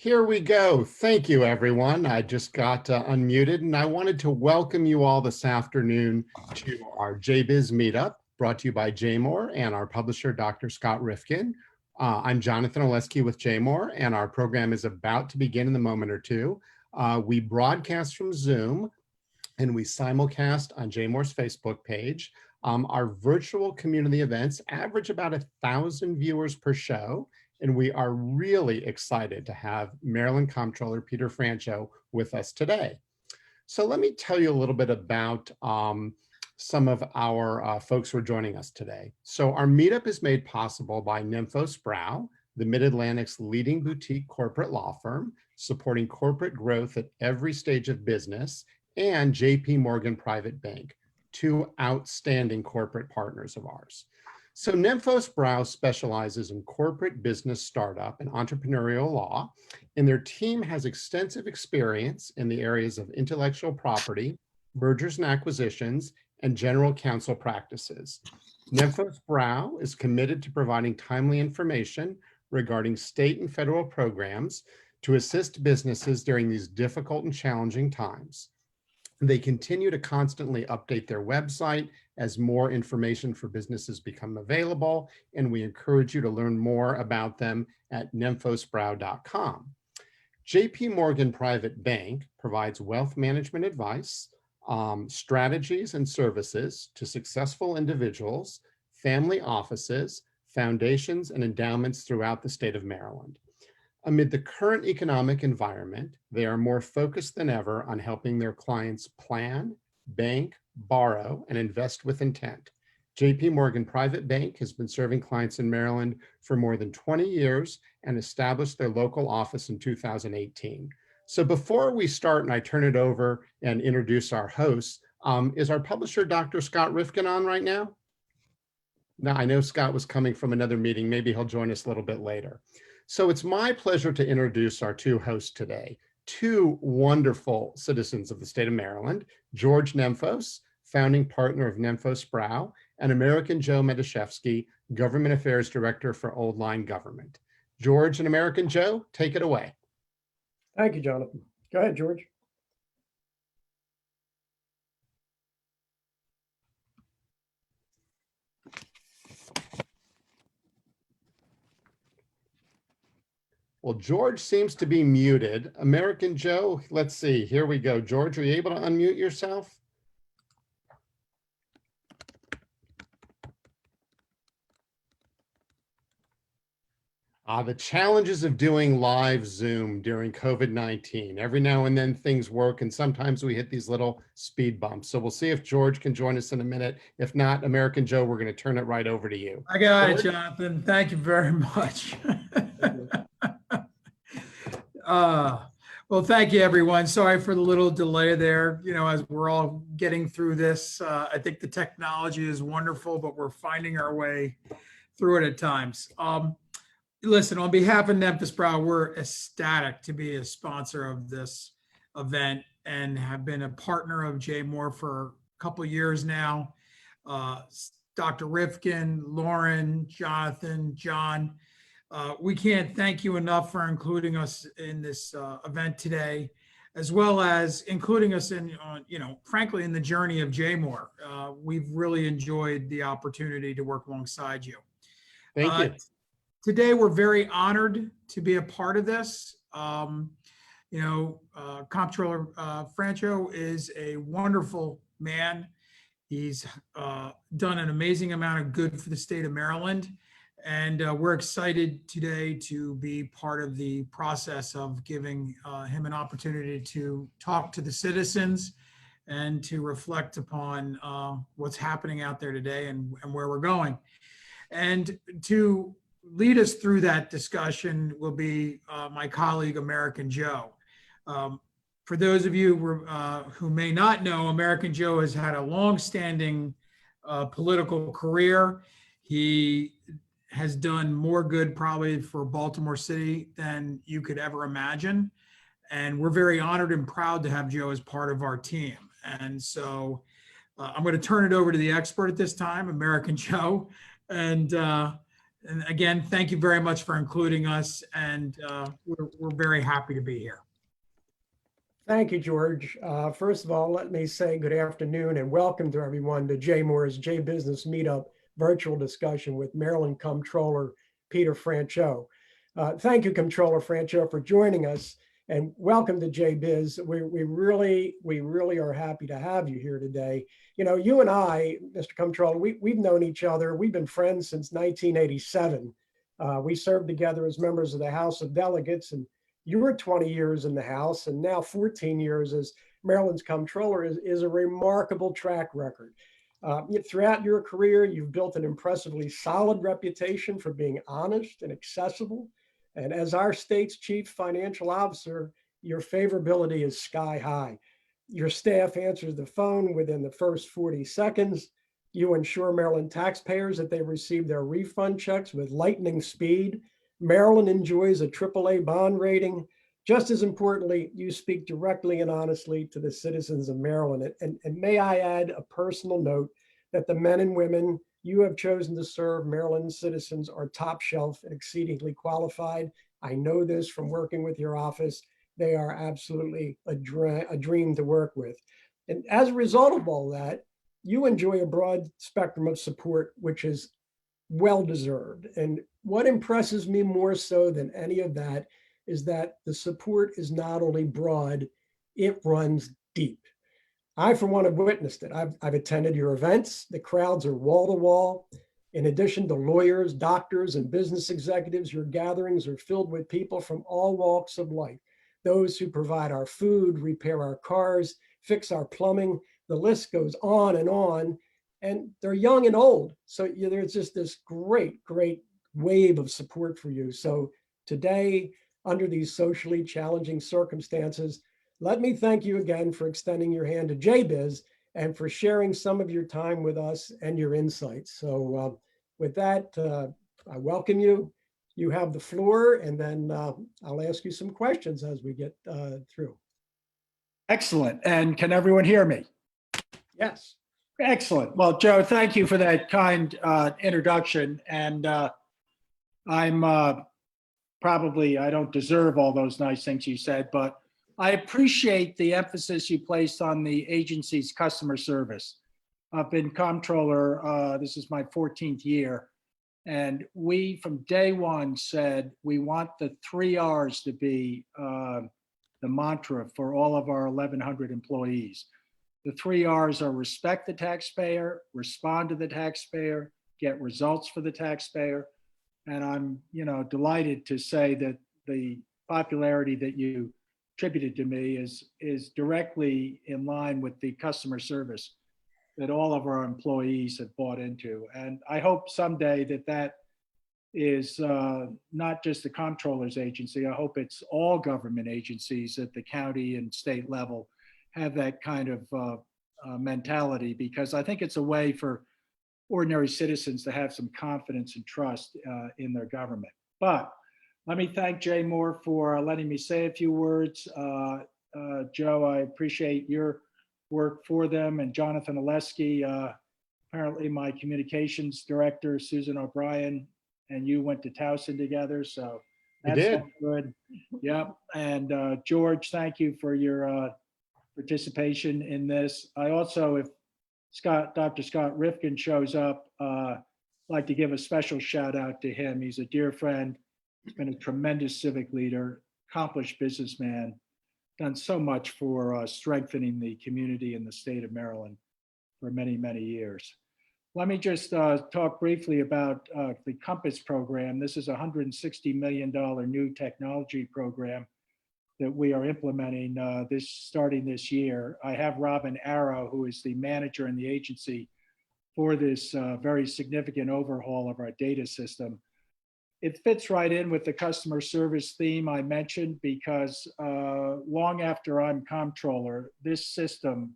Here we go. Thank you, everyone. I just got unmuted, and I wanted to welcome you all this afternoon to our JBiz meetup, brought to you by JMOR and our publisher, Dr. Scott Rifkin. I'm Jonathan Oleski with JMOR, and our program is about to begin in a moment or two. We broadcast from Zoom, and we simulcast on JMOR's Facebook page. Our virtual community events average about 1,000 viewers per show. And we are really excited to have Maryland Comptroller Peter Franchot with us today. So let me tell you a little bit about some of our folks who are joining us today. So our meetup is made possible by Nymphos Brow, the Mid-Atlantic's leading boutique corporate law firm, supporting corporate growth at every stage of business, and JP Private Bank, two outstanding corporate partners of ours. So Nymphos Brow specializes in corporate business startup and entrepreneurial law, and their team has extensive experience in the areas of intellectual property, mergers and acquisitions, and general counsel practices. Nymphos Brow is committed to providing timely information regarding state and federal programs to assist businesses during these difficult and challenging times. They continue to constantly update their website as more information for businesses become available, and we encourage you to learn more about them at nymphosbrow.com. JP Private Bank provides wealth management advice, strategies and services to successful individuals, family offices, foundations, and endowments throughout the state of Maryland. Amid the current economic environment, they are more focused than ever on helping their clients plan, bank, borrow, and invest with intent. JP Private Bank has been serving clients in Maryland for more than 20 years and established their local office in 2018. So before we start and I turn it over and introduce our hosts, is our publisher, Dr. Scott Rifkin, on right now? Now, I know Scott was coming from another meeting. Maybe he'll join us a little bit later. So it's my pleasure to introduce our two hosts today, two wonderful citizens of the state of Maryland, George Nymphos, founding partner of Nymphos Brow, and American Joe Medashevsky, Government Affairs Director for Old Line Government. George and American Joe, take it away. Thank you, Jonathan. Go ahead, George. Well, George seems to be muted. American Joe, let's see. Here we go. George, are you able to unmute yourself? The challenges of doing live Zoom during COVID-19. Every now and then things work, and sometimes we hit these little speed bumps. So we'll see if George can join us in a minute. If not, American Joe, we're going to turn it right over to you. I got it, Jonathan. Thank you very much. Well, thank you, everyone. Sorry for the little delay there. You know, as we're all getting through this, I think the technology is wonderful, but we're finding our way through it at times. Listen, on behalf of Nymphos Brow, we're ecstatic to be a sponsor of this event and have been a partner of JMOR for a couple of years now. Dr. Rifkin, Lauren, Jonathan, John, we can't thank you enough for including us in this event today, as well as including us in, frankly, in the journey of JMOR. We've really enjoyed the opportunity to work alongside you. Thank you. Today, we're very honored to be a part of this. Comptroller Franchot is a wonderful man. He's done an amazing amount of good for the state of Maryland. And we're excited today to be part of the process of giving him an opportunity to talk to the citizens and to reflect upon what's happening out there today and where we're going. And to lead us through that discussion will be my colleague, American Joe. For those of you who may not know, American Joe has had a long-standing political career. He has done more good probably for Baltimore City than you could ever imagine. And we're very honored and proud to have Joe as part of our team. And so I'm going to turn it over to the expert at this time, American Joe. And And again, thank you very much for including us, and we're very happy to be here. Thank you, George. First of all, let me say good afternoon and welcome to everyone to Jay Moore's JBusiness Meetup virtual discussion with Maryland Comptroller Peter Franchot. Thank you, Comptroller Franchot, for joining us, and welcome to JBiz. We really are happy to have you here today. You know, you and I, Mr. Comptroller, we've known each other. We've been friends since 1987. We served together as members of the House of Delegates, and you were 20 years in the House, and now 14 years as Maryland's Comptroller is a remarkable track record. Throughout your career, you've built an impressively solid reputation for being honest and accessible. And as our state's chief financial officer, your favorability is sky high. Your staff answers the phone within the first 40 seconds. You ensure Maryland taxpayers that they receive their refund checks with lightning speed. Maryland enjoys a AAA bond rating. Just as importantly, you speak directly and honestly to the citizens of Maryland. And may I add a personal note that the men and women you have chosen to serve Maryland citizens are top shelf and exceedingly qualified. I know this from working with your office. They are absolutely a dream to work with. And as a result of all that, you enjoy a broad spectrum of support, which is well-deserved. And what impresses me more so than any of that is that the support is not only broad, it runs deep. I, for one, have witnessed it. I've attended your events. The crowds are wall to wall. In addition to lawyers, doctors, and business executives, your gatherings are filled with people from all walks of life. Those who provide our food, repair our cars, fix our plumbing. The list goes on, and they're young and old. So there's just this great wave of support for you. So today, under these socially challenging circumstances, let me thank you again for extending your hand to JBiz and for sharing some of your time with us and your insights. So with that, I welcome you. You have the floor, and then I'll ask you some questions as we get through. Excellent. And can everyone hear me? Yes. Excellent. Well, Joe, thank you for that kind introduction. And I'm probably, I don't deserve all those nice things you said, but I appreciate the emphasis you placed on the agency's customer service. I've been comptroller, this is my 14th year, and we from day one said we want the 3 R's to be the mantra for all of our 1,100 employees. The 3 R's are respect the taxpayer, respond to the taxpayer, get results for the taxpayer. And I'm, delighted to say that the popularity that you attributed to me is directly in line with the customer service that all of our employees have bought into. And I hope someday that is not just the comptroller's agency. I hope it's all government agencies at the county and state level have that kind of mentality, because I think it's a way for ordinary citizens to have some confidence and trust in their government. But let me thank Jay Moore for letting me say a few words. Joe, I appreciate your work for them, and Jonathan Oleski, apparently my communications director, Susan O'Brien, and you went to Towson together, so that's good. Yep. And George, thank you for your participation in this. I also, if Dr. Scott Rifkin shows up, like to give a special shout out to him. He's a dear friend. He's been a tremendous civic leader, accomplished businessman, done so much for strengthening the community in the state of Maryland for many, many years. Let me just talk briefly about the Compass program. This is a $160 million new technology program that we are implementing starting this year. I have Robin Arrow, who is the manager in the agency for this very significant overhaul of our data system. It fits right in with the customer service theme I mentioned, because long after I'm comptroller, this system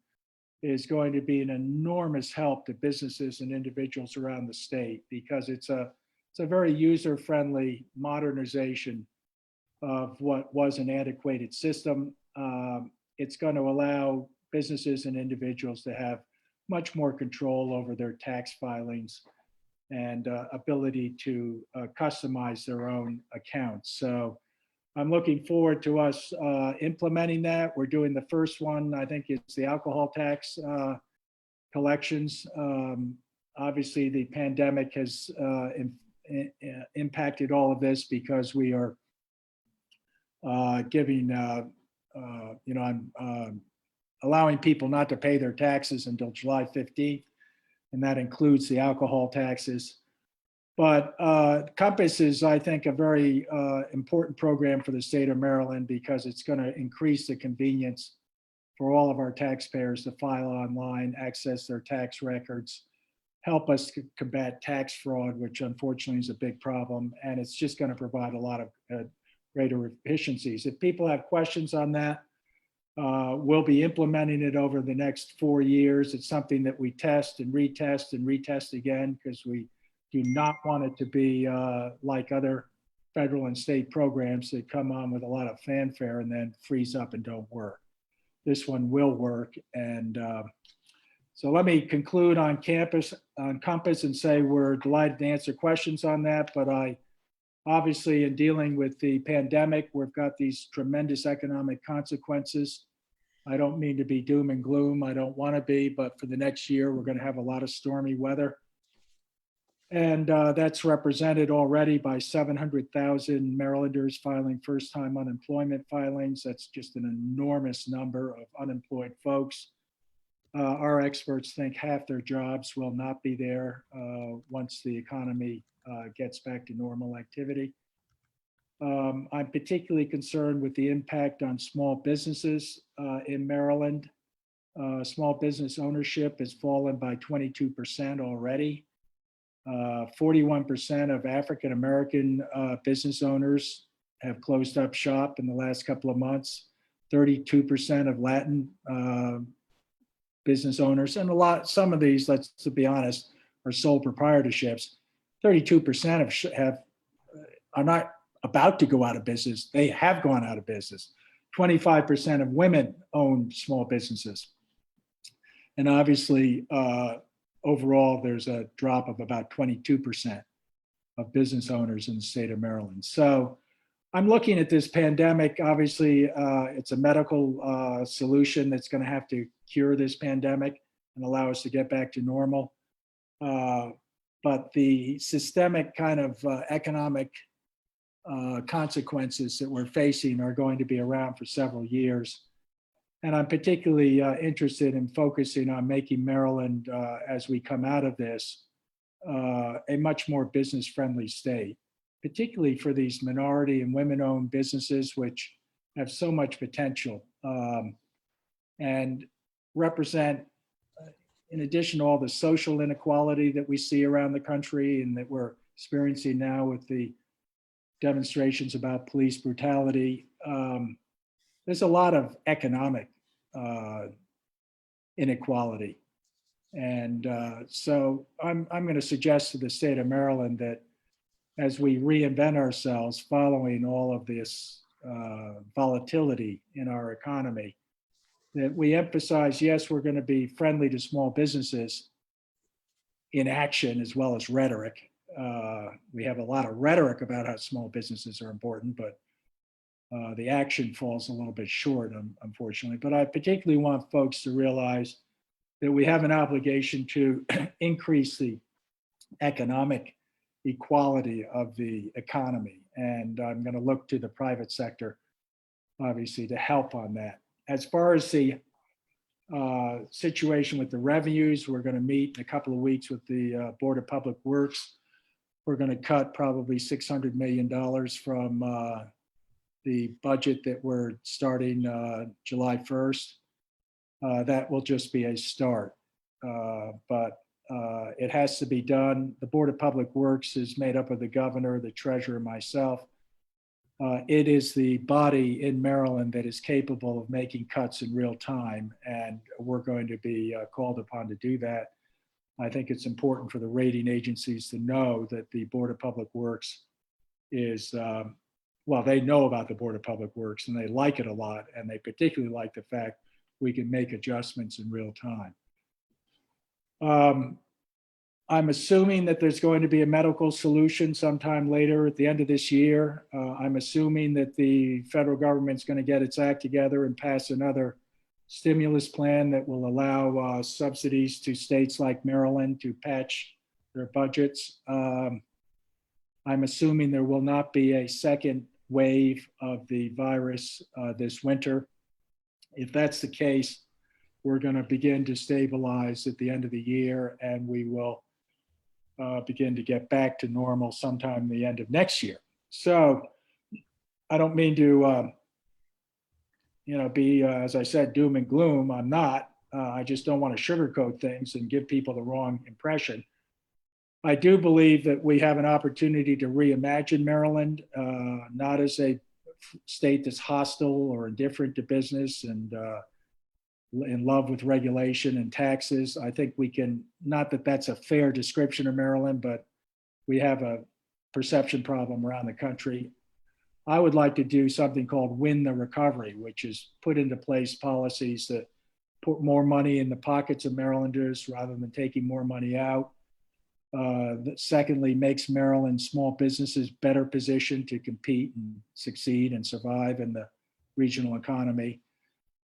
is going to be an enormous help to businesses and individuals around the state, because it's a very user-friendly modernization of what was an antiquated system. It's going to allow businesses and individuals to have much more control over their tax filings. and ability to customize their own accounts. So I'm looking forward to us implementing that. We're doing the first one, I think it's the alcohol tax collections. Obviously, the pandemic has impacted all of this because we are giving, I'm allowing people not to pay their taxes until July 15th, and that includes the alcohol taxes. But Compass is, I think, a very important program for the state of Maryland because it's going to increase the convenience for all of our taxpayers to file online, access their tax records, help us combat tax fraud, which unfortunately is a big problem. And it's just going to provide a lot of greater efficiencies. If people have questions on that, we'll be implementing it over the next 4 years. It's something that we test and retest again because we do not want it to be like other federal and state programs that come on with a lot of fanfare and then freeze up and don't work. This one will work. And so let me conclude on Compass and say we're delighted to answer questions on that. But obviously in dealing with the pandemic, we've got these tremendous economic consequences. I don't mean to be doom and gloom. I don't want to be, but for the next year, we're going to have a lot of stormy weather. And that's represented already by 700,000 Marylanders filing first-time unemployment filings. That's just an enormous number of unemployed folks. Our experts think half their jobs will not be there once the economy gets back to normal activity. I'm particularly concerned with the impact on small businesses in Maryland. Small business ownership has fallen by 22% already. 41% of African-American business owners have closed up shop in the last couple of months. 32% of Latin business owners, and some of these, let's be honest, are sole proprietorships. 32% are not about to go out of business. They have gone out of business. 25% of women own small businesses. And obviously, overall, there's a drop of about 22% of business owners in the state of Maryland. So I'm looking at this pandemic. Obviously, it's a medical solution that's going to have to cure this pandemic and allow us to get back to normal. But the systemic kind of economic consequences that we're facing are going to be around for several years. And I'm particularly interested in focusing on making Maryland, as we come out of this, a much more business-friendly state, particularly for these minority and women-owned businesses, which have so much potential and represent, in addition to all the social inequality that we see around the country and that we're experiencing now with the demonstrations about police brutality, there's a lot of economic inequality. And so I'm going to suggest to the state of Maryland that as we reinvent ourselves following all of this volatility in our economy, that we emphasize, yes, we're going to be friendly to small businesses in action as well as rhetoric. We have a lot of rhetoric about how small businesses are important, but the action falls a little bit short, unfortunately. But I particularly want folks to realize that we have an obligation to increase the economic equality of the economy. And I'm going to look to the private sector, obviously, to help on that. As far as the situation with the revenues, we're going to meet in a couple of weeks with the Board of Public Works. We're going to cut probably $600 million from the budget that we're starting July 1st. That will just be a start, but it has to be done. The Board of Public Works is made up of the governor, the treasurer, myself. It is the body in Maryland that is capable of making cuts in real time, and we're going to be called upon to do that. I think it's important for the rating agencies to know that the Board of Public Works is, well, they know about the Board of Public Works and they like it a lot, and they particularly like the fact we can make adjustments in real time. I'm assuming that there's going to be a medical solution sometime later at the end of this year. I'm assuming that the federal government's going to get its act together and pass another stimulus plan that will allow subsidies to states like Maryland to patch their budgets. I'm assuming there will not be a second wave of the virus this winter. If that's the case, we're going to begin to stabilize at the end of the year, and we will begin to get back to normal sometime the end of next year. So I don't mean to, be, as I said, doom and gloom. I'm not. I just don't want to sugarcoat things and give people the wrong impression. I do believe that we have an opportunity to reimagine Maryland, not as a state that's hostile or indifferent to business and in love with regulation and taxes. I think we can, not that that's a fair description of Maryland, but we have a perception problem around the country. I would like to do something called Win the Recovery, which is put into place policies that put more money in the pockets of Marylanders rather than taking more money out. That secondly, makes Maryland small businesses better positioned to compete and succeed and survive in the regional economy.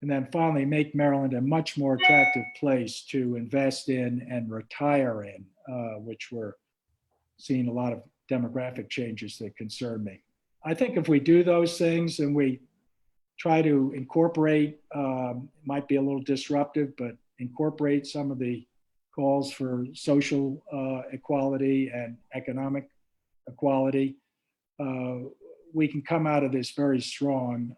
And then finally, make Maryland a much more attractive place to invest in and retire in, which we're seeing a lot of demographic changes that concern me. I think if we do those things and we try to incorporate, might be a little disruptive, but incorporate some of the calls for social equality and economic equality, we can come out of this very strong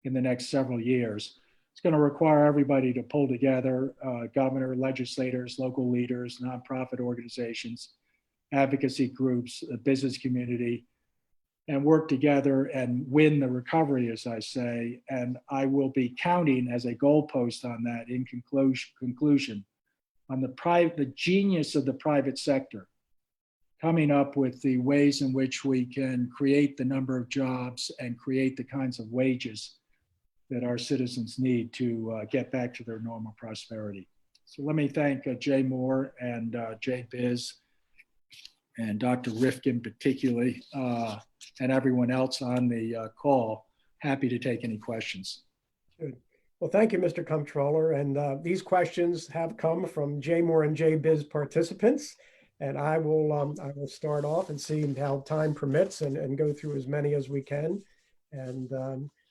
in the next several years. It's going to require everybody to pull together, governor, legislators, local leaders, nonprofit organizations, advocacy groups, the business community, and work together and win the recovery, as I say. And I will be counting as a goalpost on that in conclusion on the genius of the private sector, coming up with the ways in which we can create the number of jobs and create the kinds of wages that our citizens need to get back to their normal prosperity. So let me thank Jay Moore and JBiz and Dr. Rifkin particularly, and everyone else on the call. Happy to take any questions. Good. Well, thank you, Mr. Comptroller. And these questions have come from Jay Moore and JBiz participants. And I will start off and see how time permits and go through as many as we can. And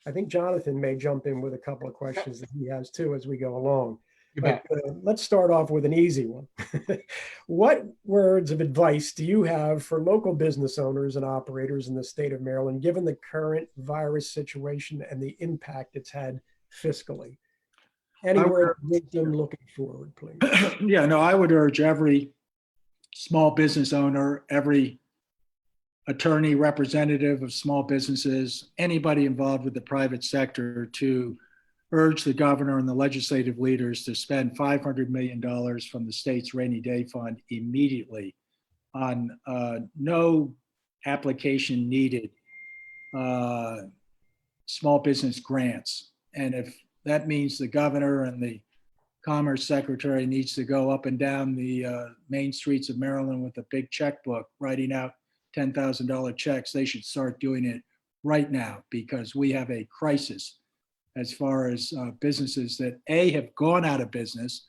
I think Jonathan may jump in with a couple of questions that he has too as we go along. But let's start off with an easy one. What words of advice do you have for local business owners and operators in the state of Maryland, given the current virus situation and the impact it's had fiscally? Any word of wisdom looking forward, please? Yeah, no, I would urge every small business owner, every attorney, representative of small businesses, anybody involved with the private sector to urge the governor and the legislative leaders to spend $500 million from the state's rainy day fund immediately on no application needed small business grants. And if that means the governor and the Commerce Secretary needs to go up and down the main streets of Maryland with a big checkbook, writing out $10,000 checks, they should start doing it right now, because we have a crisis as far as businesses that have gone out of business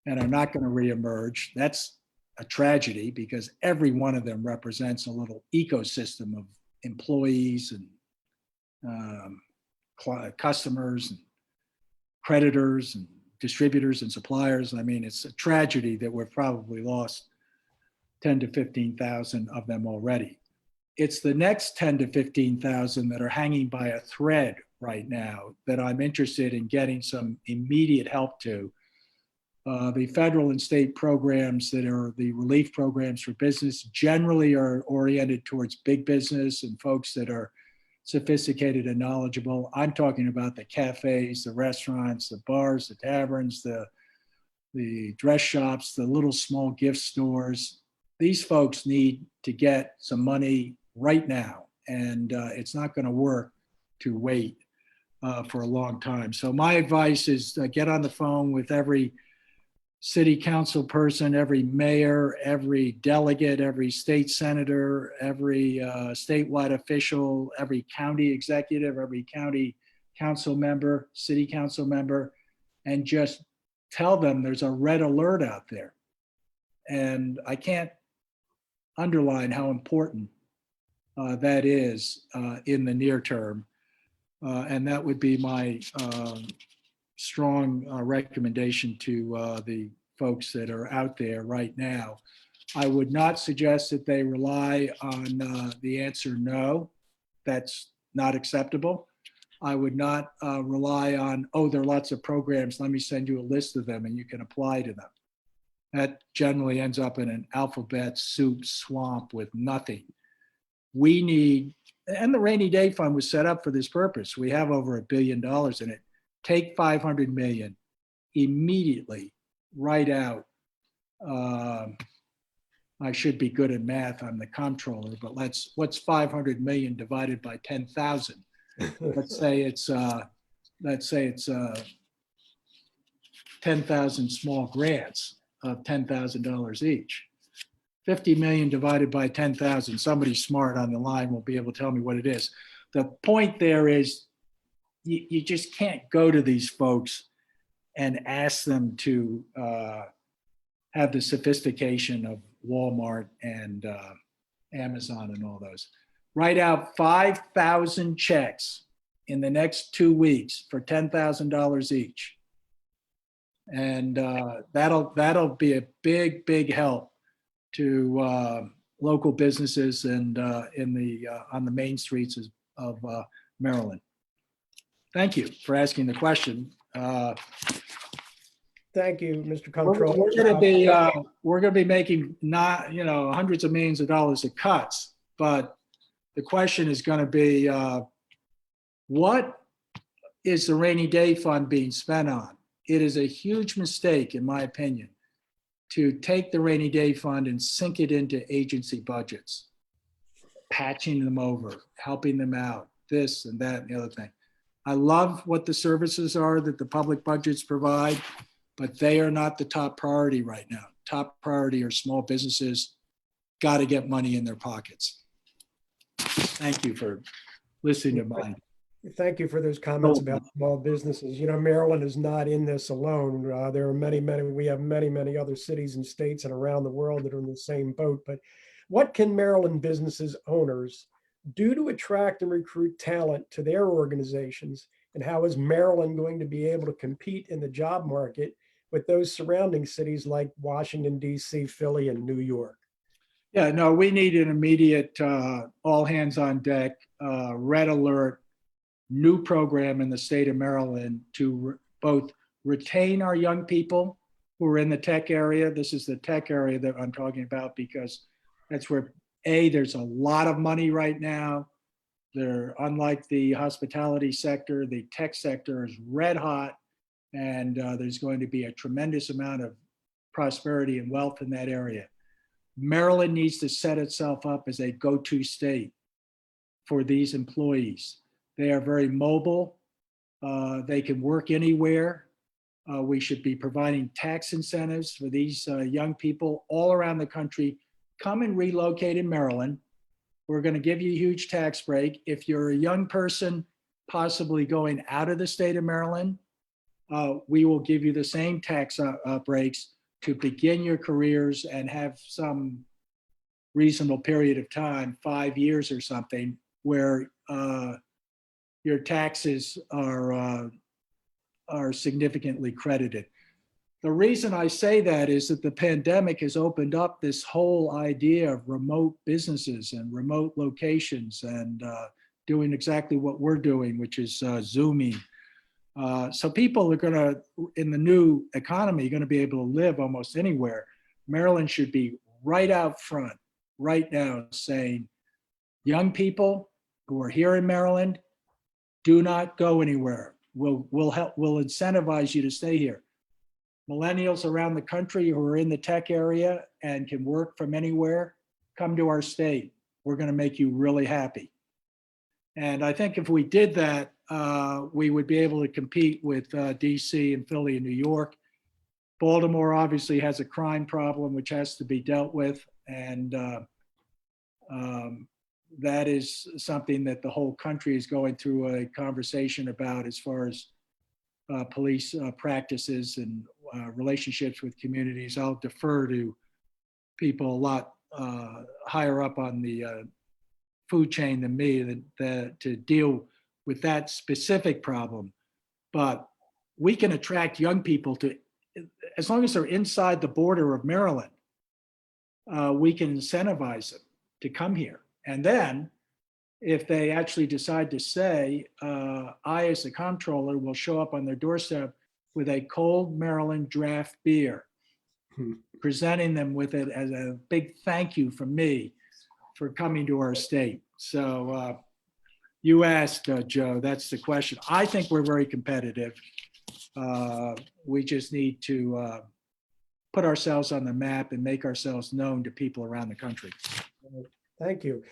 and are not going to reemerge. That's a tragedy, because every one of them represents a little ecosystem of employees and customers and creditors and distributors and suppliers. I mean, it's a tragedy that we've probably lost 10 to 15,000 of them already. It's the next 10 to 15,000 that are hanging by a thread right now that I'm interested in getting some immediate help to. The federal and state programs that are the relief programs for business generally are oriented towards big business and folks that are sophisticated and knowledgeable. I'm talking about the cafes, the restaurants, the bars, the taverns, the dress shops, the little small gift stores. These folks need to get some money right now, and it's not going to work to wait for a long time. So my advice is get on the phone with every city council person, every mayor, every delegate, every state senator, every statewide official, every county executive, every county council member, city council member, and just tell them there's a red alert out there. And I can't underline how important that is in the near term. And that would be my strong recommendation to the folks that are out there right now. I would not suggest that they rely on the answer no. That's not acceptable. I would not rely on, oh, there are lots of programs, let me send you a list of them and you can apply to them. That generally ends up in an alphabet soup swamp with nothing. We need, and the rainy day fund was set up for this purpose. We have over $1 billion in it. Take 500 million immediately, right out. I should be good at math. I'm the comptroller, but what's 500 million divided by 10,000? Let's say it's 10,000 small grants of $10,000 each. 50 million divided by 10,000. Somebody smart on the line will be able to tell me what it is. The point there is you just can't go to these folks and ask them to have the sophistication of Walmart and Amazon and all those. Write out 5,000 checks in the next 2 weeks for $10,000 each. And that'll be a big, big help to local businesses and on the main streets of Maryland. Thank you for asking the question. Thank you, Mr. We're Comptroller. going to be making not hundreds of millions of dollars of cuts, but the question is going to be what is the rainy day fund being spent on? It is a huge mistake, in my opinion, to take the rainy day fund and sink it into agency budgets, patching them over, helping them out, this and that and the other thing. I love what the services are that the public budgets provide, but they are not the top priority right now. Top priority are small businesses, got to get money in their pockets. Thank you for listening to mine. Thank you for those comments about small businesses. You know, Maryland is not in this alone. There are we have many other cities and states and around the world that are in the same boat. But what can Maryland businesses owners do to attract and recruit talent to their organizations? And how is Maryland going to be able to compete in the job market with those surrounding cities like Washington, D.C., Philly, and New York? Yeah, no, we need an immediate all hands on deck, red alert, new program in the state of Maryland to both retain our young people who are in the tech area. This is the tech area that I'm talking about because that's where, there's a lot of money right now. They're unlike the hospitality sector, the tech sector is red hot, and there's going to be a tremendous amount of prosperity and wealth in that area. Maryland needs to set itself up as a go-to state for these employees. They are very mobile. They can work anywhere. We should be providing tax incentives for these young people all around the country. Come and relocate in Maryland. We're going to give you a huge tax break. If you're a young person possibly going out of the state of Maryland, we will give you the same tax breaks to begin your careers and have some reasonable period of time, 5 years or something, where your taxes are significantly credited. The reason I say that is that the pandemic has opened up this whole idea of remote businesses and remote locations and doing exactly what we're doing, which is Zooming. So people are going to, in the new economy, going to be able to live almost anywhere. Maryland should be right out front right now saying, young people who are here in Maryland, do not go anywhere. We'll incentivize you to stay here. Millennials around the country who are in the tech area and can work from anywhere, come to our state. We're going to make you really happy. And I think if we did that, we would be able to compete with DC and Philly and New York. Baltimore obviously has a crime problem which has to be dealt with, and that is something that the whole country is going through a conversation about as far as police practices and relationships with communities. I'll defer to people a lot higher up on the food chain than me to deal with that specific problem. But we can attract young people to, as long as they're inside the border of Maryland, we can incentivize them to come here. And then if they actually decide to say, I, as the comptroller, will show up on their doorstep with a cold Maryland draft beer, presenting them with it as a big thank you from me for coming to our state. So you asked, Joe, that's the question. I think we're very competitive. We just need to put ourselves on the map and make ourselves known to people around the country. Thank you.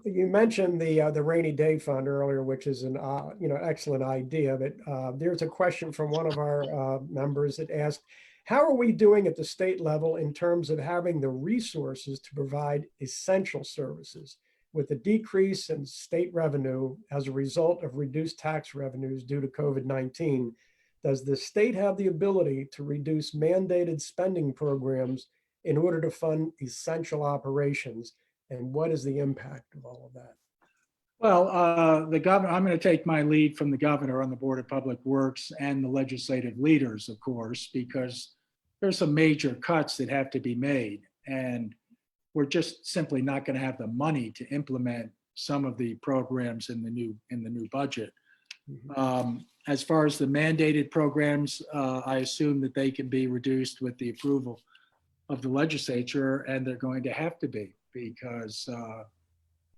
You mentioned the rainy day fund earlier, which is an excellent idea. But there's a question from one of our members that asked, how are we doing at the state level in terms of having the resources to provide essential services with the decrease in state revenue as a result of reduced tax revenues due to COVID-19? Does the state have the ability to reduce mandated spending programs in order to fund essential operations? And what is the impact of all of that? Well, the governor, I'm going to take my lead from the governor on the Board of Public Works and the legislative leaders, of course, because there's some major cuts that have to be made. And we're just simply not going to have the money to implement some of the programs in the new budget. As far as the mandated programs, I assume that they can be reduced with the approval of the legislature, and they're going to have to be, because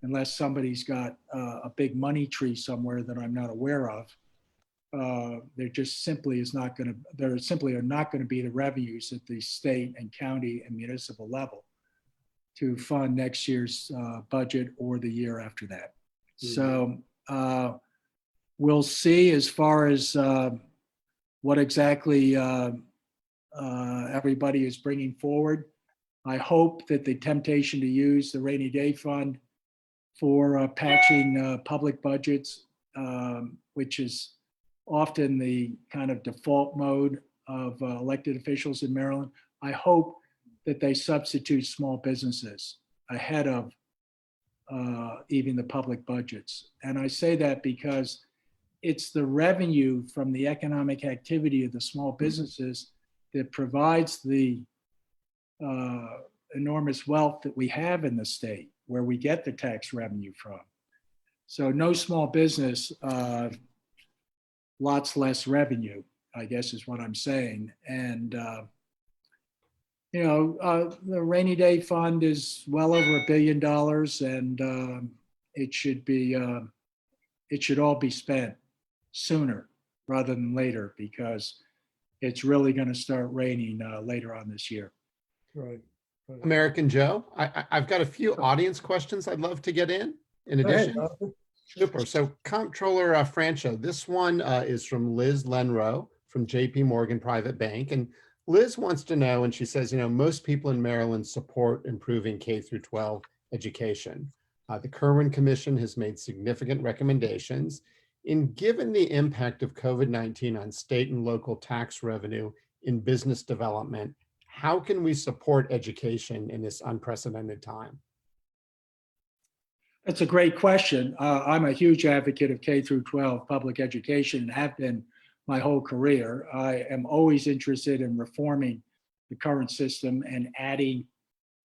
unless somebody's got a big money tree somewhere that I'm not aware of, there just simply is not going to, there simply are not going to be the revenues at the state and county and municipal level to fund next year's budget or the year after that. So we'll see as far as what exactly everybody is bringing forward. I hope that the temptation to use the rainy day fund for patching public budgets, which is often the kind of default mode of elected officials in Maryland, I hope that they substitute small businesses ahead of even the public budgets. And I say that because it's the revenue from the economic activity of the small businesses that provides the enormous wealth that we have in the state, where we get the tax revenue from. So no small business, lots less revenue, I guess is what I'm saying. And the rainy day fund is well over $1 billion, and it should all be spent sooner rather than later, because it's really going to start raining later on this year. Right. American Joe, I've got a few audience questions I'd love to get in addition. Go ahead. Super. So Comptroller Franchot, this one is from Liz Lenrow from JP Morgan Private Bank. And Liz wants to know, and she says, most people in Maryland support improving K through 12 education. The Kirwan Commission has made significant recommendations. Given the impact of COVID-19 on state and local tax revenue in business development, how can we support education in this unprecedented time? That's a great question. I'm a huge advocate of K through 12 public education and have been my whole career. I am always interested in reforming the current system and adding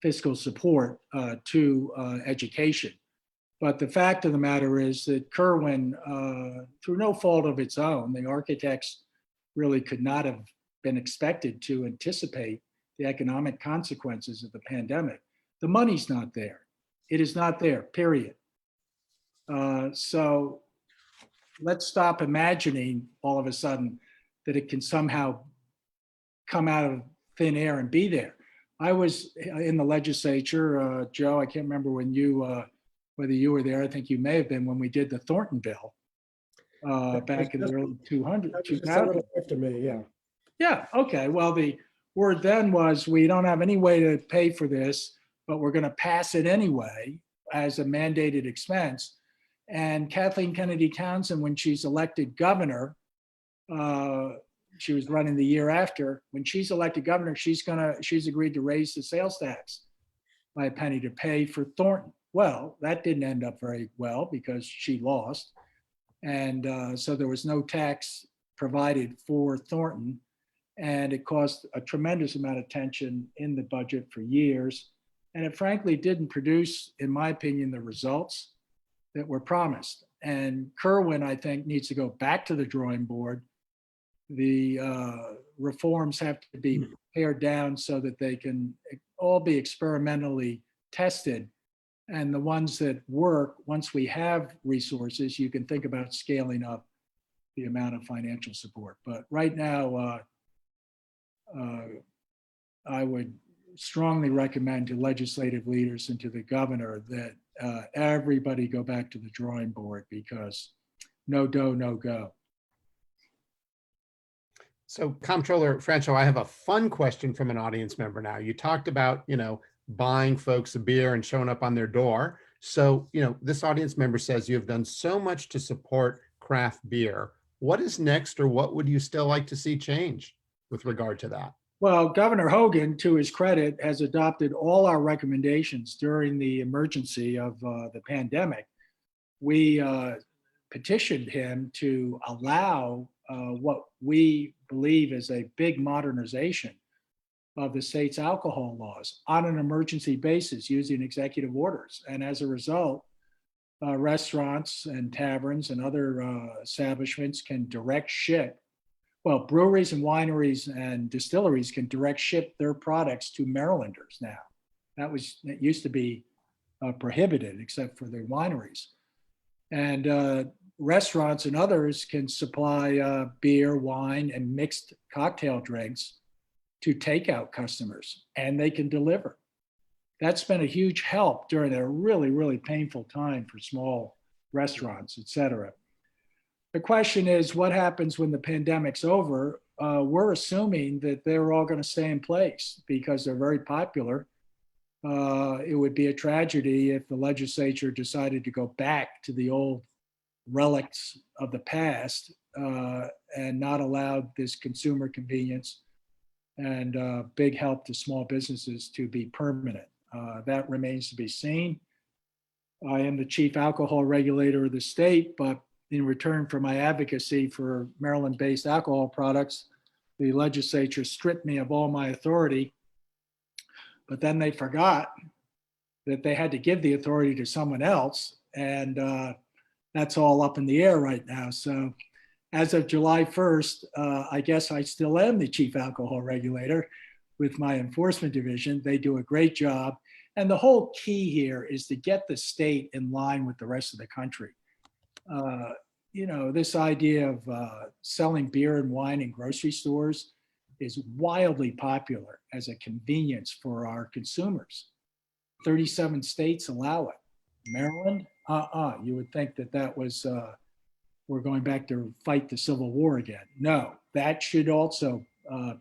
fiscal support to education. But the fact of the matter is that Kirwan, through no fault of its own, the architects really could not have been expected to anticipate the economic consequences of the pandemic. The money's not there. It is not there, period. So let's stop imagining all of a sudden that it can somehow come out of thin air and be there. I was in the legislature, Joe, I can't remember when whether you were there. I think you may have been when we did the Thornton bill back in the early 2000s. After me, yeah. Yeah, okay. Well, the word then was, we don't have any way to pay for this, but we're going to pass it anyway as a mandated expense. And Kathleen Kennedy Townsend, when she's elected governor, she was running the year after, when she's elected governor, she's agreed to raise the sales tax by a penny to pay for Thornton. Well, that didn't end up very well because she lost. And so there was no tax provided for Thornton. And it caused a tremendous amount of tension in the budget for years. And it frankly didn't produce, in my opinion, the results that were promised. And Kerwin, I think, needs to go back to the drawing board. The reforms have to be pared down so that they can all be experimentally tested. And the ones that work, once we have resources, you can think about scaling up the amount of financial support. But right now, I would strongly recommend to legislative leaders and to the governor that everybody go back to the drawing board, because no dough, no go. So Comptroller Franchot, I have a fun question from an audience member now. You talked about, buying folks a beer and showing up on their door. So, this audience member says you have done so much to support craft beer. What is next, or what would you still like to see change with regard to that? Well, Governor Hogan, to his credit, has adopted all our recommendations during the emergency of the pandemic. We petitioned him to allow what we believe is a big modernization of the state's alcohol laws on an emergency basis using executive orders. And as a result, restaurants and taverns and other establishments can direct ship. Well, breweries and wineries and distilleries can direct ship their products to Marylanders now. It used to be prohibited, except for the wineries. And restaurants and others can supply beer, wine, and mixed cocktail drinks to takeout customers, and they can deliver. That's been a huge help during a really, really painful time for small restaurants, et cetera. The question is, what happens when the pandemic's over? We're assuming that they're all going to stay in place because they're very popular. It would be a tragedy if the legislature decided to go back to the old relics of the past and not allow this consumer convenience and big help to small businesses to be permanent. That remains to be seen. I am the chief alcohol regulator of the state, but in return for my advocacy for Maryland-based alcohol products, the legislature stripped me of all my authority. But then they forgot that they had to give the authority to someone else, and that's all up in the air right now. So as of July 1st, I guess I still am the chief alcohol regulator with my enforcement division. They do a great job. And the whole key here is to get the state in line with the rest of the country. This idea of selling beer and wine in grocery stores is wildly popular as a convenience for our consumers. 37 states allow it. Maryland, you would think that was, we're going back to fight the Civil War again. No, that should also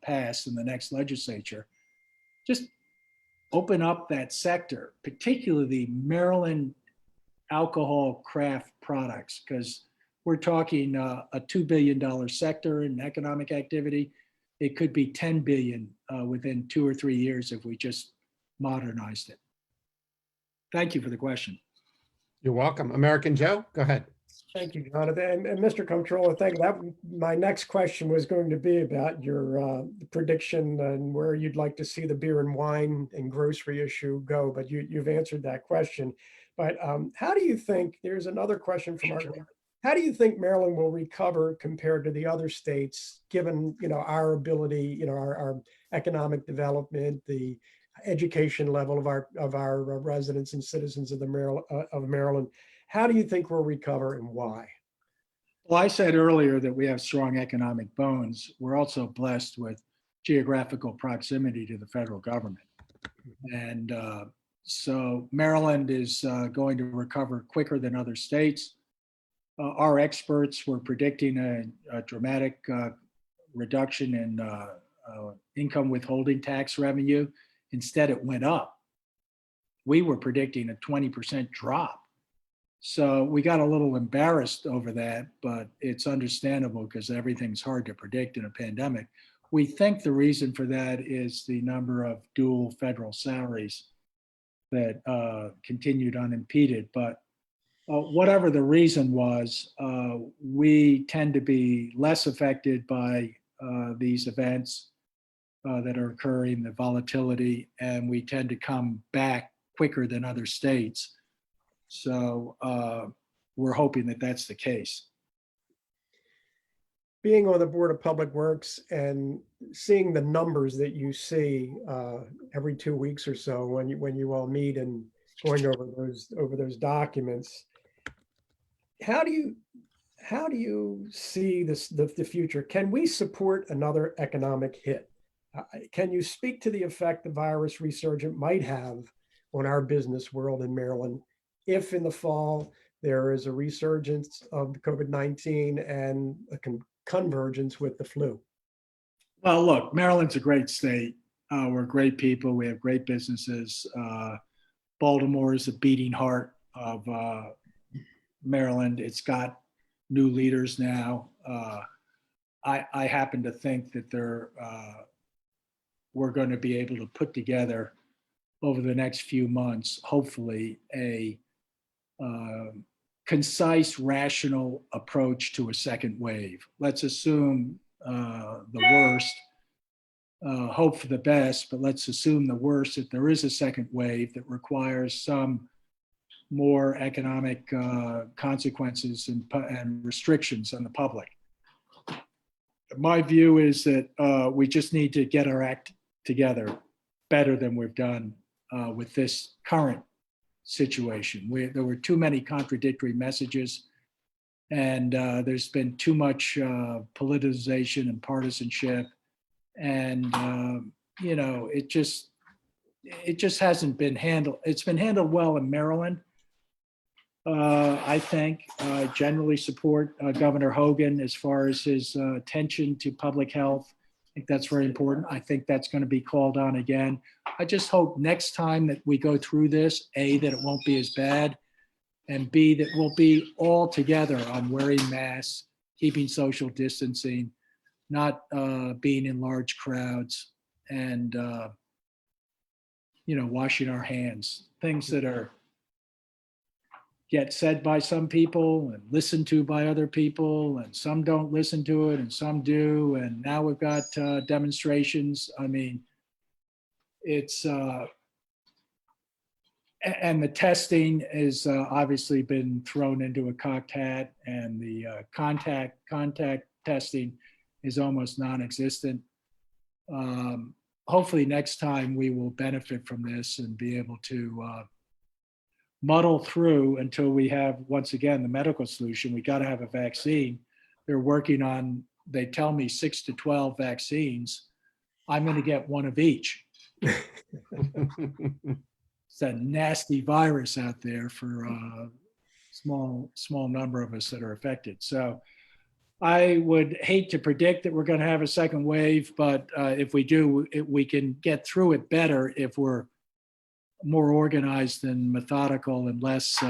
pass in the next legislature. Just open up that sector, particularly Maryland alcohol craft products, because we're talking a $2 billion sector in economic activity. It could be 10 billion within 2 or 3 years if we just modernized it. Thank you for the question. You're welcome. American Joe, go ahead. Thank you, Jonathan. And Mr. Comptroller, thank you. That my next question was going to be about your prediction and where you'd like to see the beer and wine and grocery issue go, but you've answered that question. But how do you think, there's another question from our, how do you think Maryland will recover compared to the other states, given, our ability, our economic development, the education level of our residents and citizens of Maryland? How do you think we'll recover and why? Well, I said earlier that we have strong economic bones. We're also blessed with geographical proximity to the federal government. And so Maryland is going to recover quicker than other states. Our experts were predicting a dramatic reduction in income withholding tax revenue. Instead, it went up. We were predicting a 20% drop. So we got a little embarrassed over that, but it's understandable because everything's hard to predict in a pandemic. We think the reason for that is the number of dual federal salaries that continued unimpeded. But whatever the reason was, we tend to be less affected by these events that are occurring, the volatility, and we tend to come back quicker than other states. So we're hoping that that's the case. Being on the Board of Public Works and seeing the numbers that you see every 2 weeks or so when you all meet and going over those documents, how do you see the future? Can we support another economic hit? Can you speak to the effect the virus resurgence might have on our business world in Maryland if in the fall there is a resurgence of COVID-19 and a convergence with the flu? Well, look, Maryland's a great state. We're great people. We have great businesses. Baltimore is the beating heart of Maryland. It's got new leaders now. I happen to think that we're going to be able to put together over the next few months, hopefully, a concise, rational approach to a second wave. Let's assume the worst, hope for the best, but let's assume the worst, that there is a second wave that requires some more economic consequences and restrictions on the public. My view is that we just need to get our act together better than we've done with this current situation. There were too many contradictory messages, and there's been too much politicization and partisanship, and it just hasn't been handled. It's been handled well in Maryland. I think I generally support Governor Hogan as far as his attention to public health. I think that's very important. I think that's going to be called on again. I just hope next time that we go through this, A, that it won't be as bad, and B, that we'll be all together on wearing masks, keeping social distancing, not being in large crowds, and washing our hands. Things that get said by some people and listened to by other people, and some don't listen to it and some do. And now we've got demonstrations. I mean, it's, and the testing has obviously been thrown into a cocked hat, and the contact testing is almost non-existent. Hopefully next time we will benefit from this and be able to muddle through until we have, once again, the medical solution. We got to have a vaccine. They're working on, they tell me 6 to 12 vaccines. I'm going to get one of each. It's a nasty virus out there for a small number of us that are affected. So I would hate to predict that we're going to have a second wave, but if we do, we can get through it better if we're more organized and methodical and less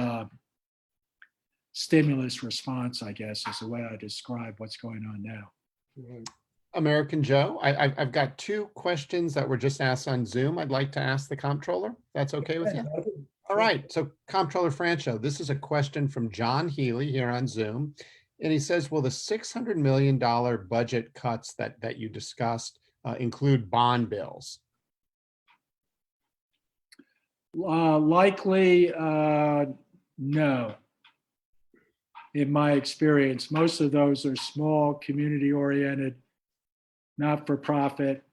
stimulus response, I guess, is the way I describe what's going on now. American Joe, I've got 2 questions that were just asked on Zoom. I'd like to ask the comptroller. That's okay with you? All right. So Comptroller Franchot, this is a question from John Healy here on Zoom. And he says, will the $600 million budget cuts that you discussed include bond bills? Likely, no. In my experience, most of those are small, community-oriented, not-for-profit.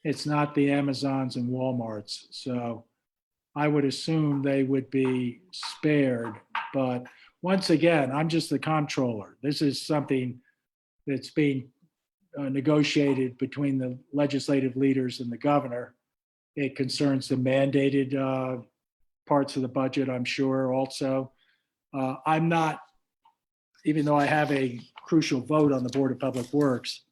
It's not the Amazons and Walmarts. So I would assume they would be spared. But once again, I'm just the comptroller. This is something that's being negotiated between the legislative leaders and the governor. It concerns the mandated parts of the budget, I'm sure, also. I'm not, even though I have a crucial vote on the Board of Public Works.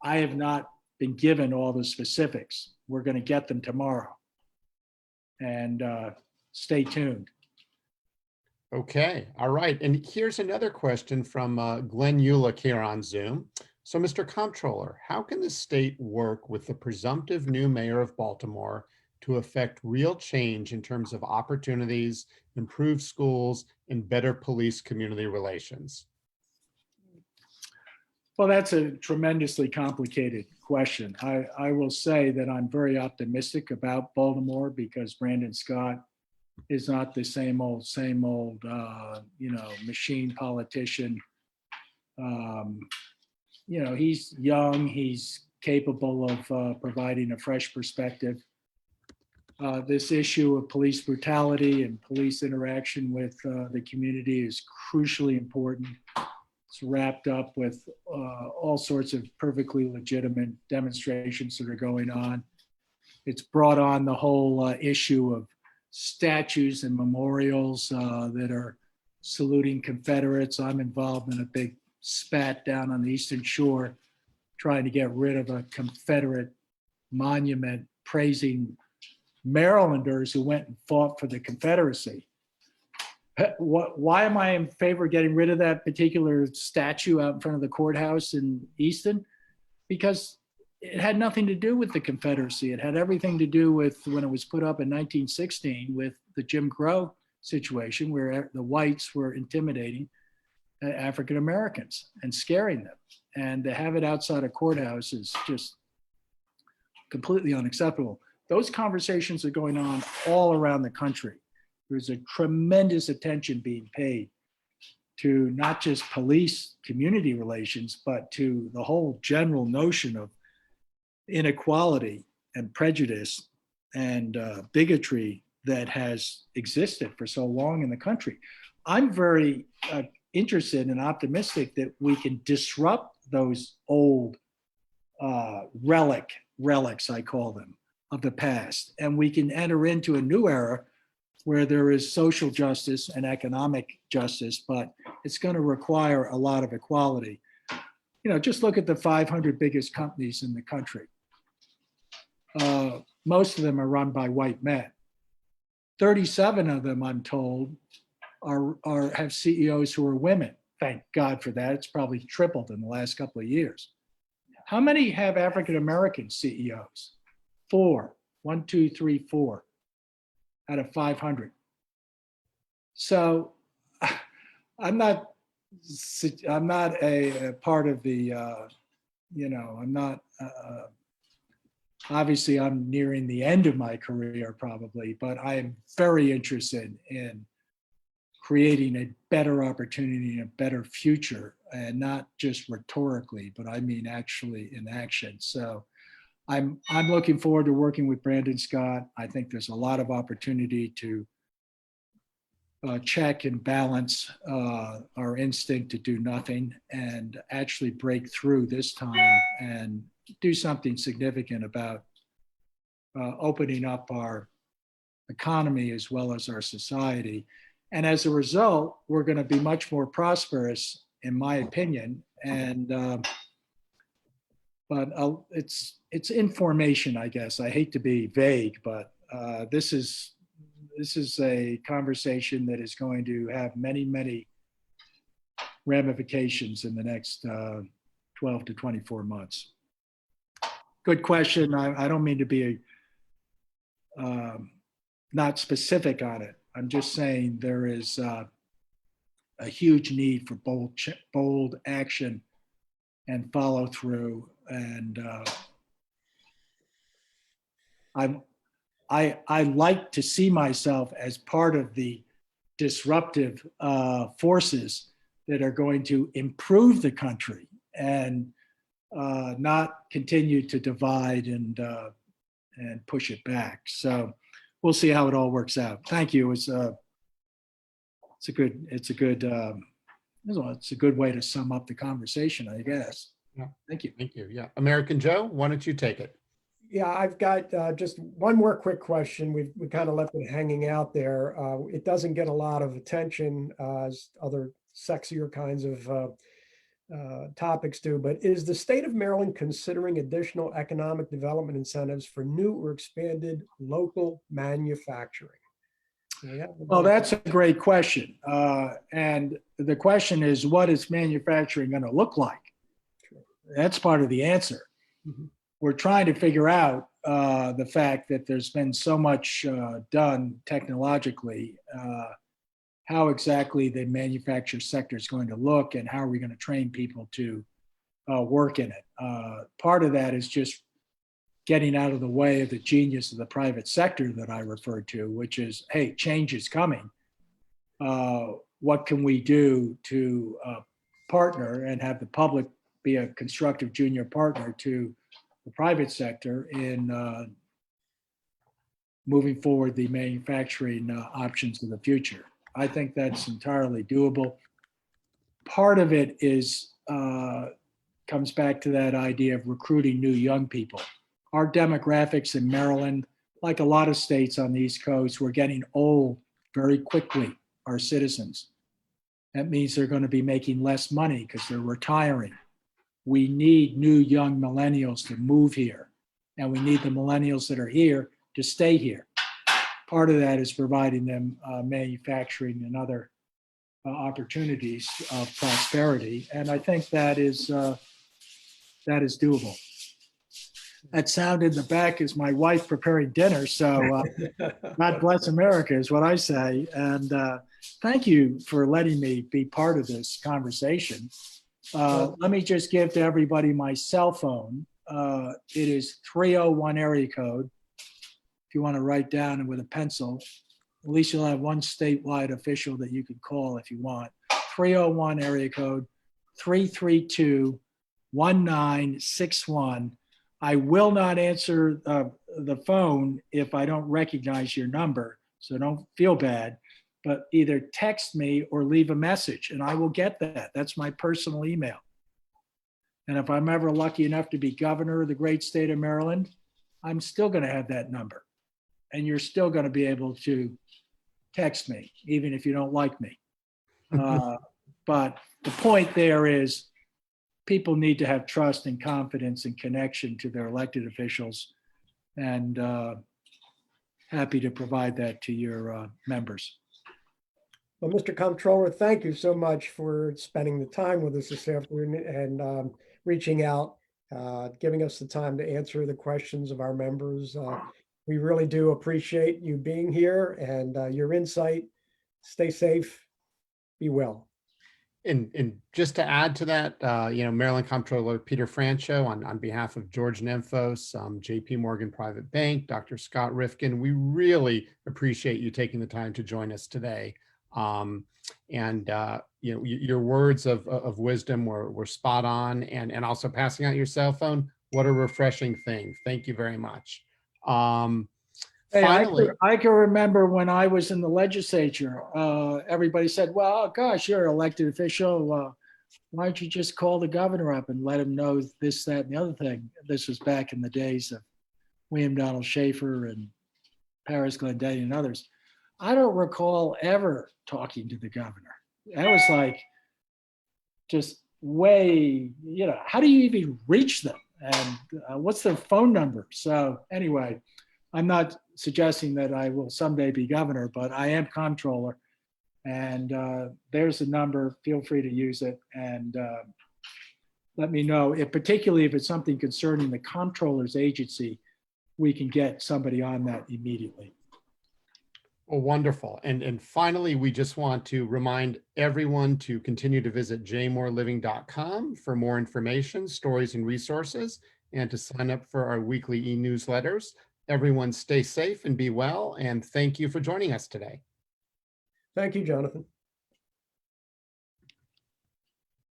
I have not been given all the specifics. We're going to get them tomorrow. And stay tuned. Okay, all right. And here's another question from Glenn Ulick here on Zoom. So, Mr. Comptroller, how can the state work with the presumptive new mayor of Baltimore to affect real change in terms of opportunities, improved schools, and better police community relations? Well, that's a tremendously complicated question. I will say that I'm very optimistic about Baltimore because Brandon Scott is not the same old, machine politician. He's young, he's capable of providing a fresh perspective. This issue of police brutality and police interaction with the community is crucially important. It's wrapped up with all sorts of perfectly legitimate demonstrations that are going on. It's brought on the whole issue of statues and memorials that are saluting Confederates. I'm involved in a big spat down on the Eastern Shore trying to get rid of a Confederate monument praising Marylanders who went and fought for the Confederacy. Why am I in favor of getting rid of that particular statue out in front of the courthouse in Easton? Because it had nothing to do with the Confederacy. It had everything to do with when it was put up in 1916 with the Jim Crow situation where the whites were intimidating African Americans and scaring them. And to have it outside a courthouse is just completely unacceptable. Those conversations are going on all around the country. There's a tremendous attention being paid to not just police community relations, but to the whole general notion of inequality and prejudice and bigotry that has existed for so long in the country. I'm very interested and optimistic that we can disrupt those old relics, I call them, of the past, and we can enter into a new era where there is social justice and economic justice, but it's going to require a lot of equality. Just look at the 500 biggest companies in the country. Most of them are run by white men. 37 of them, I'm told, have CEOs who are women. Thank God for that. It's probably tripled in the last couple of years. How many have African American CEOs? 4. 1, 2, 3, 4 out of 500. So I'm not a part of the, I'm not, obviously I'm nearing the end of my career probably, but I am very interested in creating a better opportunity and a better future, and not just rhetorically, but I mean actually in action. So I'm looking forward to working with Brandon Scott. I think there's a lot of opportunity to check and balance our instinct to do nothing and actually break through this time and do something significant about opening up our economy as well as our society. And as a result, we're going to be much more prosperous, in my opinion. And but it's information, I guess. I hate to be vague, but this is a conversation that is going to have many, many ramifications in the next 12 to 24 months. Good question. I don't mean to be not specific on it. I'm just saying there is a huge need for bold action and follow through. And I like to see myself as part of the disruptive forces that are going to improve the country and not continue to divide and push it back. So we'll see how it all works out. Thank you. It's a good way to sum up the conversation, I guess. Yeah. Thank you. Thank you. Yeah. American Joe, why don't you take it? Yeah, I've got just one more quick question. We kind of left it hanging out there. It doesn't get a lot of attention as other sexier kinds of topics too, but is the state of Maryland considering additional economic development incentives for new or expanded local manufacturing? Well, that's a great question. And the question is, what is manufacturing going to look like? That's part of the answer. Mhm. We're trying to figure out the fact that there's been so much done technologically, how exactly the manufacturing sector is going to look and how are we going to train people to work in it. Part of that is just getting out of the way of the genius of the private sector that I referred to, which is, hey, change is coming. What can we do to partner and have the public be a constructive junior partner to the private sector in moving forward the manufacturing options of the future? I think that's entirely doable. Part of it is comes back to that idea of recruiting new young people. Our demographics in Maryland, like a lot of states on the East Coast, we're getting old very quickly, our citizens. That means they're going to be making less money because they're retiring. We need new young millennials to move here, and we need the millennials that are here to stay here. Part of that is providing them manufacturing and other opportunities of prosperity, and I think that is doable. That sound in the back is my wife preparing dinner, so God bless America is what I say. And thank you for letting me be part of this conversation. Let me just give to everybody my cell phone. It is 301 area code. If you want to write down and with a pencil, at least you'll have one statewide official that you could call if you want. 301 area code 332-1961. I will not answer the phone if I don't recognize your number, so don't feel bad, but either text me or leave a message and I will get that. That's my personal email. And if I'm ever lucky enough to be governor of the great state of Maryland, I'm still going to have that number. And you're still going to be able to text me, even if you don't like me. But the point there is people need to have trust and confidence and connection to their elected officials, and happy to provide that to your members. Well, Mr. Comptroller, thank you so much for spending the time with us this afternoon and reaching out, giving us the time to answer the questions of our members. We really do appreciate you being here and your insight. Stay safe, be well. And just to add to that, Maryland Comptroller Peter Franchot, on behalf of George Nemphos, JP Morgan Private Bank, Dr. Scott Rifkin, we really appreciate you taking the time to join us today. Your words of wisdom were spot on, and also passing out your cell phone. What a refreshing thing. Thank you very much. Hey, Finally, I can remember when I was in the legislature, everybody said, well, gosh, you're an elected official. Why don't you just call the governor up and let him know this, that, and the other thing? This was back in the days of William Donald Schaefer and Paris Glendening and others. I don't recall ever talking to the governor. That was like just way, how do you even reach them? And what's their phone number? So anyway, I'm not suggesting that I will someday be governor, but I am comptroller. And there's a number. Feel free to use it. And let me know, particularly if it's something concerning the comptroller's agency, we can get somebody on that immediately. well, wonderful. And finally, we just want to remind everyone to continue to visit jmoreliving.com for more information, stories, and resources, and to sign up for our weekly e-newsletters. Everyone stay safe and be well, and thank you for joining us today. Thank you, Jonathan.